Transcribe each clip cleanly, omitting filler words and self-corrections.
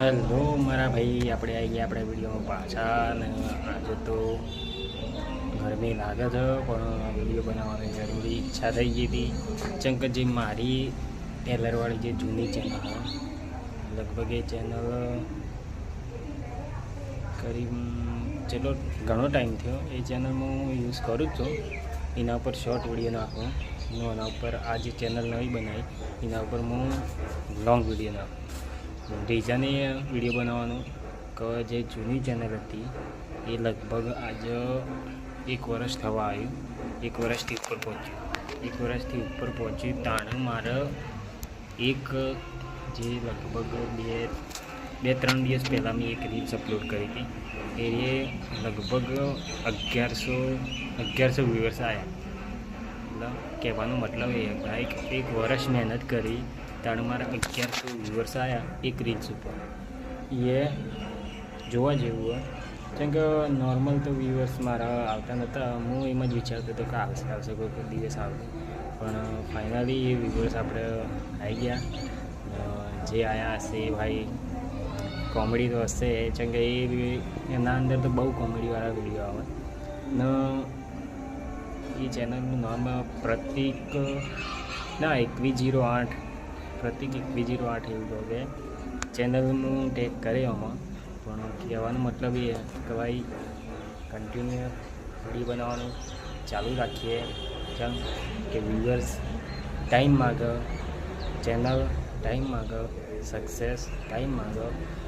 Hello મારા ભાઈ, આપણે આવી ગયા આપણે વિડીયોમાં પાછા. અને આજે તો ગરમી લાગે છે પણ વિડીયો બનાવવાની જરૂરી ઈચ્છા થઈ ગઈ હતી. ચંક જે મારી ટેલરવાળી જે જૂની ચેનલ લગભગ એ ચેનલ કરી ચલો ઘણો ટાઈમ થયો એ ચેનલમાં હું યુઝ કરું જ છું. એના ઉપર શોર્ટ વિડીયો નાખું, એના ઉપર આ જે ચેનલ નવી બનાવી એના ઉપર હું લોંગ વિડીયો નાખું. રીઝન એ વિડીયો બનાવવાનું કે જે જૂની ચેનલ હતી એ લગભગ આજે 1 વર્ષ થવા આવ્યું. 1 વર્ષથી ઉપર પહોંચ્યું. તાણે મારે એક જે લગભગ 2-3 દિવસ પહેલાં મેં એક રીલ્સ અપલોડ કરી હતી. એ લગભગ 1100 વ્યુઅર્સ આવ્યા. એટલે કહેવાનો મતલબ એ થાય કે 1 વર્ષ મહેનત કરી તાણે મારા 1100 વ્યુઅર્સ આવ્યા એક રીલ્સ ઉપર. એ જોવા જેવું હોય. કેમ કે નોર્મલ તો વ્યુઅર્સ મારા આવતા નહોતા. હું એમ જ વિચારતો હતો કે આવશે કોઈ દિવસ આવશે, પણ ફાઇનલી એ વ્યુઅર્સ આપણે આવી ગયા. જે આવ્યા હશે એ ભાઈ કોમેડી તો હશે, કેમ કે એના અંદર તો બહુ કોમેડીવાળા વિડીયો આવે. ને એ ચેનલનું નામ પ્રતિક 2108 એવું કહો કે ચેનલનું ટેગ કરે આમાં. પણ કહેવાનો મતલબ એ કે ભાઈ કન્ટિન્યુ વિડીયો બનાવવાનું ચાલુ રાખીએ. કેમ કે વ્યુઅર્સ ટાઈમ માગે, ચેનલ ટાઈમ માગે, સક્સેસ ટાઈમ માગે.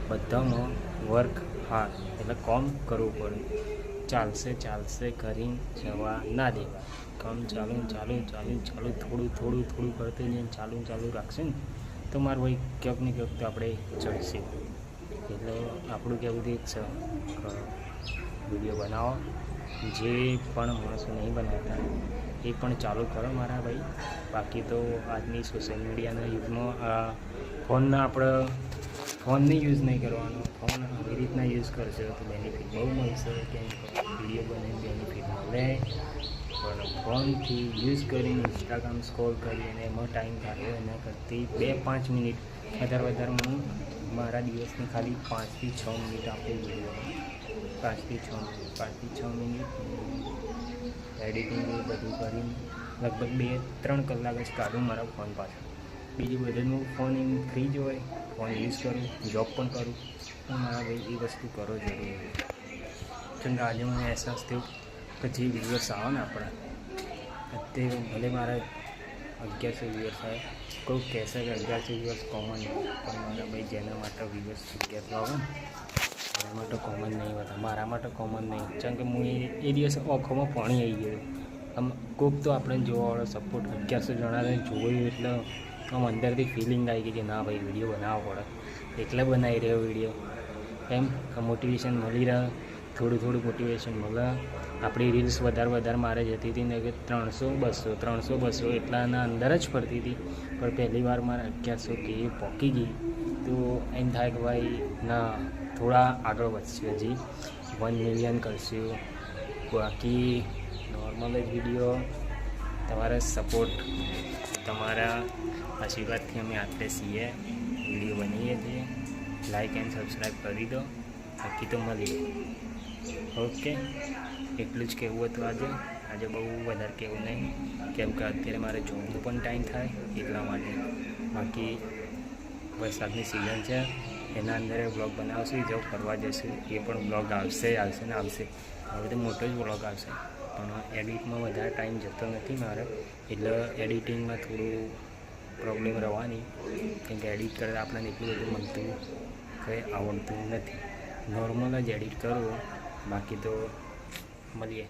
બધામાં વર્ક હાર્ડ, એટલે કામ કરવું પડે. ચાલશે કરીને જવા ના દેવા. કામ ચાલુ થોડું કરતું જઈને ચાલુ રાખશે ને તો મારું ભાઈ ક્યાંક ને ક્યાંક તો આપણે ચડશે. એટલે આપણું કહેવું તો જ છે કે વિડીયો બનાવો. જે પણ માણસો નહીં બનાવતા એ પણ ચાલુ કરો મારા ભાઈ. બાકી તો આજની સોશિયલ મીડિયાના યુગમાં ફોનને યુઝ નહીં કરવાનો. ફોન આવી રીતના યુઝ કરશે તો બેનિફિટ બહુ મળશે. કેમ કે વિડીયો બનાવીને બેનિફિટ મળે, પણ ફોનથી યુઝ કરીને ઇન્સ્ટાગ્રામ સ્ક્રોલ કરીને એમાં ટાઈમ કાઢ્યો એના કરતી 2-5 મિનિટ વધારે હું મારા દિવસની ખાલી 5 થી 6 મિનિટ આપું વિડીયો. 5 થી 6 મિનિટ એડિટિંગ એ બધું કરીને લગભગ 2-3 કલાક જ કાઢું મારા ફોન પાછળ. બીજું બધું ફોન એમ ફ્રી જ હોય, ફોન યુઝ કરું, જોબ પણ કરું. તો મારા ભાઈ એ વસ્તુ કરો જરૂરી. કેમ કે આજે મને અહેસાસ થયો કે જે વ્યુઅર્સ આવે ને આપણા અત્યારે ભલે મારા 1100 વ્યુઅર્સ આવે, કોઈ કહેશે કે 1100 વ્યુઅર્સ કોમન નહીં, પણ મારા ભાઈ જેના માટે વ્યુઅર્સ 1100 આવે ને એના માટે કોમન નહીં હોતા. મારા માટે કોમન નહીં. કેમ કે હું એ દિવસે આંખોમાં પાણી આવી ગયું. આમ કોઈક તો આપણે જોવાવાળો સપોર્ટ 1100 જણાને જોયું એટલે આમ અંદરથી ફિલિંગ આવી ગઈ કે ના ભાઈ વિડીયો બનાવવો પડે. એટલે બનાવી રહ્યો વિડીયો. એમ મોટિવેશન મળી રહે, થોડું મોટિવેશન મળે. આપણી રીલ્સ વધારે મારે જતી હતી ને કે 300-200 એટલાના અંદર જ ફરતી હતી. પણ પહેલી વાર મારે 1100 કે એ પહોંચી ગઈ તો એમ થાય કે ભાઈ ના થોડા આગળ વધશે, હજી 1 મિલિયન કરશું. બાકી નોર્મલ જ વિડીયો તમારા સપોર્ટ, તમારા આશીર્વાદથી અમે આપણે છીએ વિડીયો બનાવીએ છીએ. લાઈક એન્ડ સબસ્ક્રાઈબ કરી દો. બાકી તો મળીએ. ઓકે, એટલું જ કહેવું હતું આજે બહુ વધારે કહેવું નહીં, કેમ કે અત્યારે મારે જોબનો પણ ટાઈમ થાય એટલા માટે. બાકી વરસાદની સિઝન છે, એના અંદર બ્લોગ બનાવશું. જો ફરવા જશું એ પણ બ્લોગ આવશે. હવે તો મોટો જ બ્લોગ આવશે, પણ એડિટમાં વધારે ટાઈમ જતો નથી મારે. એટલે એડિટિંગમાં થોડું પ્રોબ્લેમ રહેવાની. કેમ કે એડિટ કરતાં આપણને એટલું બધું મળતું કંઈ આવડતું નથી. નોર્મલ જ એડિટ કરું. બાકી તો મળીએ.